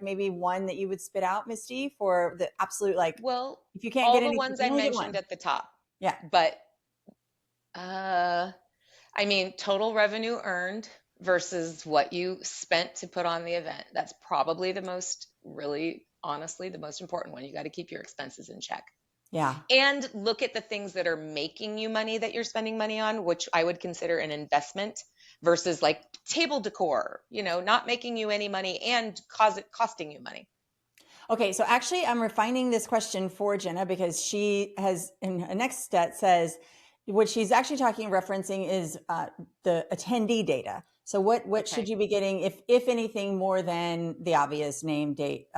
maybe one that you would spit out, Misty, for the absolute, like, Well, if you can't all get the any, you ones can I only get mentioned one. at the top, Yeah. but uh I mean, total revenue earned versus what you spent to put on the event. That's probably the most, really, honestly, the most important one. You got to keep your expenses in check Yeah. and look at the things that are making you money that you're spending money on, which I would consider an investment versus like table decor, not making you any money and costing you money. Okay, so actually, I'm refining this question for Jenna because she has in a next step says what she's actually referencing is the attendee data. So what should Okay. you be getting if anything more than the obvious name, date,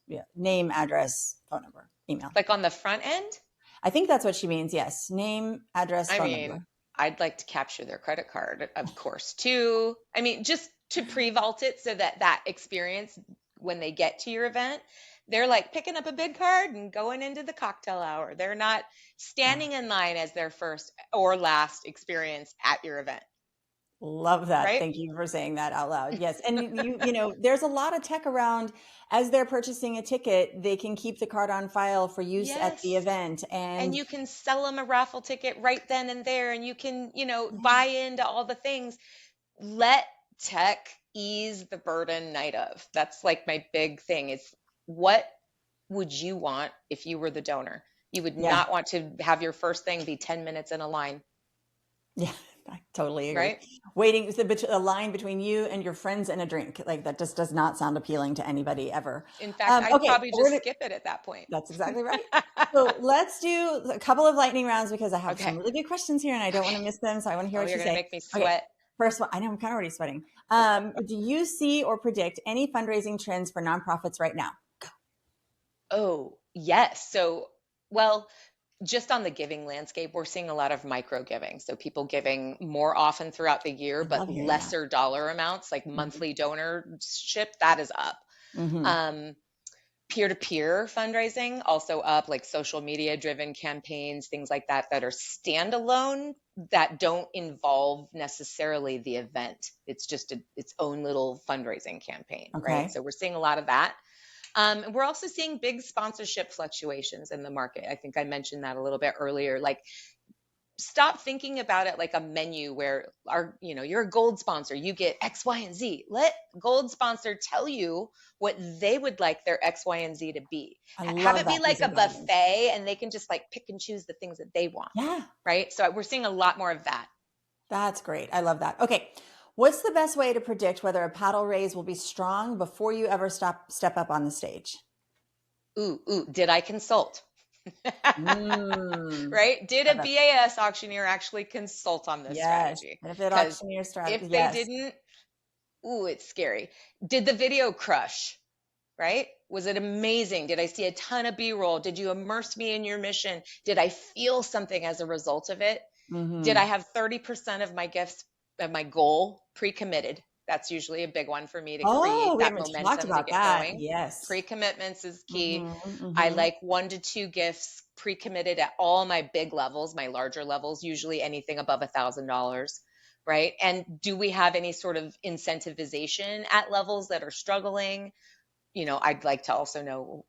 yeah, name, address, phone number, email? Like on the front end, I think that's what she means. Yes, name, address, I phone mean, number. I'd like to capture their credit card, of course, too. I mean, just to pre-vault it so that that experience when they get to your event, they're like picking up a bid card and going into the cocktail hour. They're not Yeah. standing in line as their first or last experience at your event, Love that. right? Thank you for saying that out loud. Yes. And there's a lot of tech around as they're purchasing a ticket, they can keep the card on file for use at the Yes. event. And And you can sell them a raffle ticket right then and there, and you can, buy into all the things. Let tech ease the burden night of. That's like my big thing is what would you want if you were the donor? You would yeah, not want to have your first thing be 10 minutes in a line, yeah, I totally agree. right? Waiting a line between you and your friends and a drink, like that just does not sound appealing to anybody ever. In fact, I'd Okay, probably just skip it at that point. that's exactly right. So let's do a couple of lightning rounds because I have some Okay. really good questions here and I don't want to Okay. miss them. So I want to hear Oh, what you're you going to say. make me Okay, sweat. first one. I know I'm kind of already sweating. Do you see or predict any fundraising trends for nonprofits right now? Oh, yes. So, well, just on the giving landscape, we're seeing a lot of micro giving. So people giving more often throughout the year, I but love hearing that. lesser dollar amounts, like monthly donorship, that is up. Mm-hmm. Um, Peer-to-peer fundraising also up, like social media driven campaigns, things like that, that are standalone that don't involve necessarily the event. It's just its own little fundraising campaign, right? Okay. So we're seeing a lot of that. And we're also seeing big sponsorship fluctuations in the market. I think I mentioned that a little bit earlier. Like, stop thinking about it like a menu where you're a gold sponsor, you get X, Y, and Z. Let gold sponsor tell you what they would like their X, Y, and Z to be. I Have love it be that piece like a of guidance. buffet and they can just like pick and choose the things that they want, Yeah, right? So we're seeing a lot more of that. that's great. I love that. Okay. What's the best way to predict whether a paddle raise will be strong before you ever step up on the stage? Ooh, did I consult? Mm, Right? Did a love it. BAS auctioneer actually consult on this Yes. strategy? Benefit Because auctioneer strategy. if they Yes. didn't, ooh, it's scary. Did the video crush? Right? Was it amazing? Did I see a ton of B-roll? Did you immerse me in your mission? Did I feel something as a result of it? Did I Mm-hmm. have 30% of my gifts of my goal pre-committed? That's usually a big one for me to create Oh, we that haven't talked momentum to about get that. going. Yes. Pre-commitments is key. Mm-hmm. I Mm-hmm. like 1 to 2 gifts pre-committed at all my big levels, my larger levels, usually anything above $1,000, right? And do we have any sort of incentivization at levels that are struggling? I'd like to also know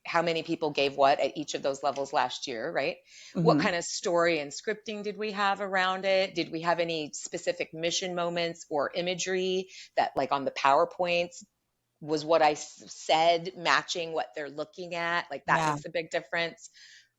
how many people gave what at each of those levels last year, right? What Mm-hmm. kind of story and scripting did we have around it? Did we have any specific mission moments or imagery that, like on the PowerPoints, was what I said matching what they're looking at? Like that Yeah. makes a big difference,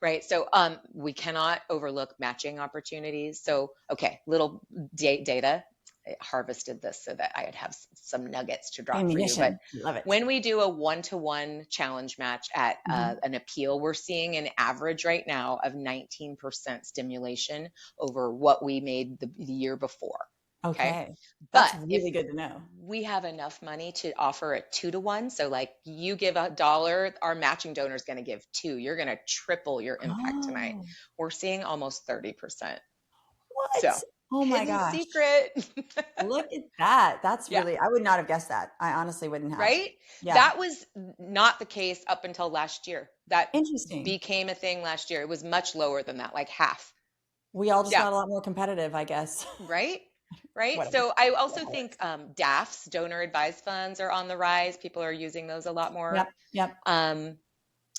right? So we cannot overlook matching opportunities. So, okay, little data. I harvested this so that I'd have some nuggets to drop for you. But Ammunition. Love it. when we do a 1-to-1 challenge match at Mm-hmm. an appeal, we're seeing an average right now of 19% stimulation over what we made the year before. Okay. Okay. But That's if really good to know. we have enough money to offer a 2-to-1, so like you give $1, our matching donor is going to give 2. You're going to triple your impact tonight. Oh, We're seeing almost 30%. So, what? Oh my hidden gosh. secret. Look at that. That's Yeah. really, I would not have guessed that. I honestly wouldn't have. Right? Yeah. That was not the case up until last year. That Interesting. became a thing last year. It was much lower than that, like half. We all just Yeah. got a lot more competitive, I guess. Right? Right. Whatever. So I Yeah, also that think works. DAFs, donor advised funds, are on the rise. People are using those a lot more. Yep. Yep. Um,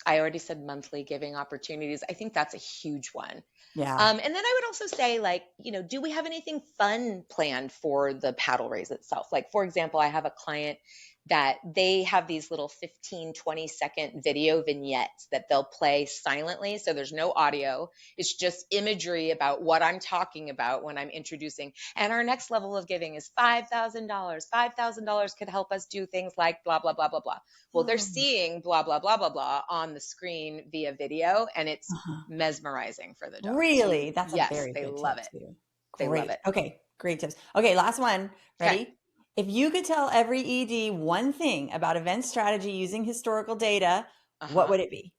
I already said monthly giving opportunities. I think that's a huge one. Yeah. And then I would also say, like, do we have anything fun planned for the paddle raise itself? Like, for example, I have a client that they have these little 15, 20-second video vignettes that they'll play silently. So there's no audio. It's just imagery about what I'm talking about when I'm introducing. And our next level of giving is $5,000. $5,000 could help us do things like blah, blah, blah, blah, blah. Well, they're Oh, seeing blah, blah, blah, blah, blah on the screen via video, and it's uh-huh. mesmerizing for the donors. Really? That's a Yes, very they good love tip it. too. They love Great. it. Okay. Great tips. Okay. Last one. Okay. Ready? If you could tell every ED one thing about event strategy using historical data, what Uh-huh. would it be?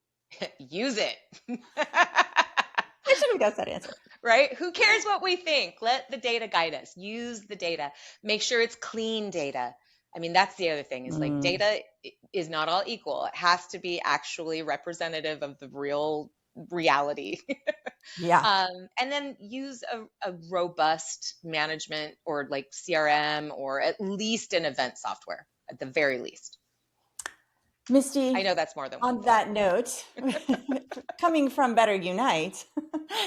Use it. I should have guessed that answer. right? Who cares what we think? Let the data guide us. Use the data. Make sure it's clean data. I mean, that's the other thing is like Mm, data is not all equal. It has to be actually representative of the real reality. yeah. And then use a robust management or like CRM or at least an event software at the very least. I Misty, know that's more than one on thing. that note, coming from BetterUnite,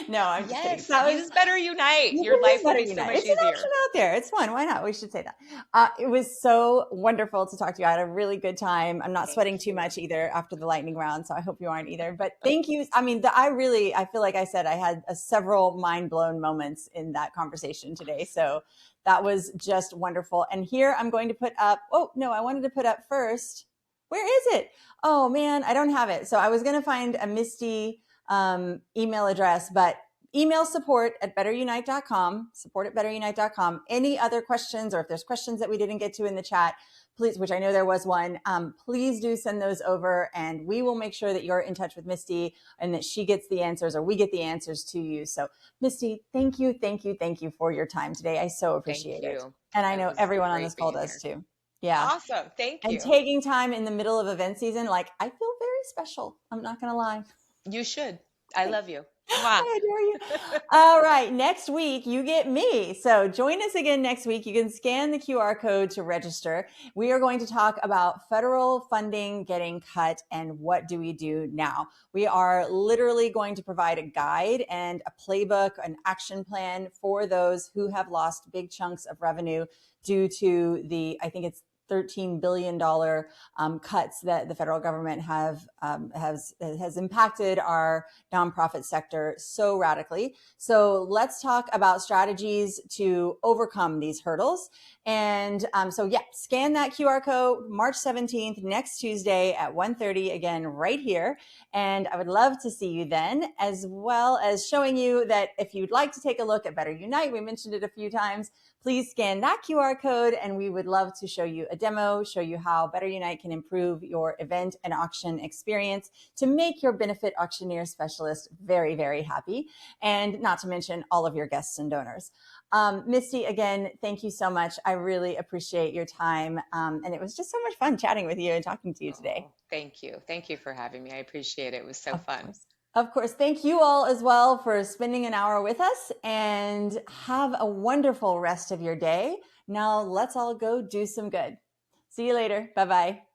no, I'm just kidding. Yes, That was, use BetterUnite. you Your can use life will be so BetterUnite. much It's an easier. option out there. It's fun. Why not? We should say that. It was so wonderful to talk to you. I had a really good time. I'm not Thank sweating too you. much either after the lightning round, so I hope you aren't either. But thank you. I mean, I feel like I said I had several mind blown moments in that conversation today. So that was just wonderful. And here I'm going to put up. Oh no, I wanted to put up first. Where is it? Oh man, I don't have it. So I was going to find a Misty email address, but email support@betterunite.com, support@betterunite.com. Any other questions, or if there's questions that we didn't get to in the chat, please, which I know there was one, please do send those over and we will make sure that you're in touch with Misty and that she gets the answers or we get the answers to you. So Misty, thank you, thank you, thank you for your time today. I so Thank appreciate it. you. And I It know was everyone on great this call being does here. too. Yeah. Awesome. Thank And you. taking time in the middle of event season, like I feel very special. I'm not going to lie. You should. I Thanks. love you. Mwah. I adore you. All right. Next week, you get me. So join us again next week. You can scan the QR code to register. We are going to talk about federal funding getting cut and what do we do now. We are literally going to provide a guide and a playbook, an action plan for those who have lost big chunks of revenue due to I think it's $13 billion cuts that the federal government has impacted our nonprofit sector so radically. So let's talk about strategies to overcome these hurdles. And scan that QR code March 17th, next Tuesday at 1:30, again, right here. And I would love to see you then, as well as showing you that if you'd like to take a look at Better Unite, we mentioned it a few times, please scan that QR code and we would love to show you a demo, show you how Better Unite can improve your event and auction experience to make your benefit auctioneer specialist very, very happy. And not to mention all of your guests and donors. Misty, again, thank you so much. I really appreciate your time. And it was just so much fun chatting with you and talking to you today. Oh, thank you. Thank you for having me. I appreciate it. It was so Of fun. course. Of course. Thank you all as well for spending an hour with us and have a wonderful rest of your day. Now let's all go do some good. See you later. Bye-bye.